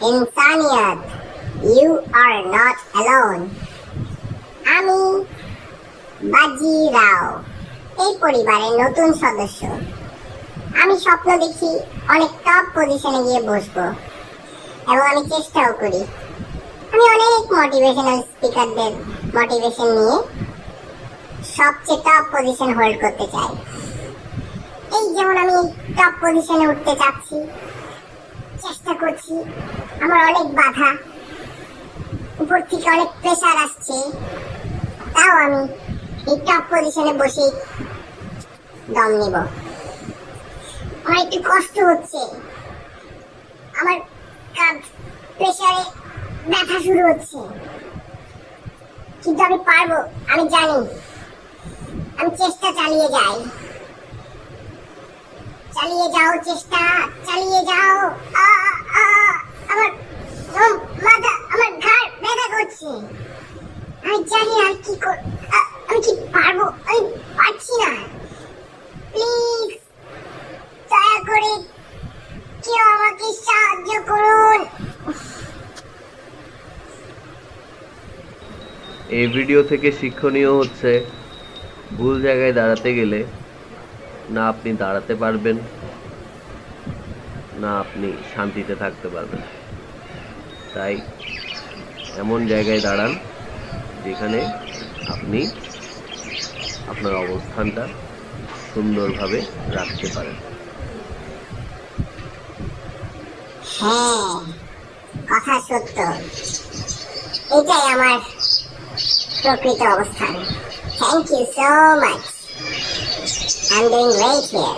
Insaniyat, you are not alone. আমি বাজি রাও, এই পরিবারের নতুন সদস্য। আমি স্বপ্ন দেখি অনেক টপ পজিশনে গিয়ে বসবো, এবং আমি চেষ্টাও করি। আমি অনেক মোটিভেশনাল স্পিকারদের মোটিভেশন নিয়ে সবচেয়ে টপ পজিশন হোল্ড করতে চাই। এই যেমন আমি টপ পজিশনে উঠতে চাচ্ছি, চেষ্টা করছি, আমার অনেক বাধা, উপর থেকে অনেক প্রেসার আসছে, তাও আমি এই টপ পজিশনে বসে দম নিব। আমার একটু কষ্ট হচ্ছে, আমার কাঁধ প্রেসারে ব্যথা শুরু হচ্ছে, কিন্তু আমি পারবো, আমি জানি। আমি চেষ্টা চালিয়ে যাই, চালিয়ে যাও, চেষ্টা চালিয়ে যাও। আমার মাথা, আমার ঘাড় ব্যথা করছে, আমি জানি আর কি আমি কি পারবো, আমি পারছি না। প্লিজ দয়া করে কেউ আমাকে সাহায্য করুন। এই ভিডিও থেকে শিক্ষণীয় হচ্ছে, ভুল জায়গায় দাঁড়াতে গেলে না আপনি দাঁড়াতে পারবেন, না আপনি শান্তিতে থাকতে পারবেন। তাই এমন জায়গায় দাঁড়ান যেখানে আপনি আপনার অবস্থানটা সুন্দরভাবে রাখতে পারেন। হ্যাঁ, কথা সত্য, এটাই আমার প্রকৃত অবস্থান। Thank you so much, I am doing great here.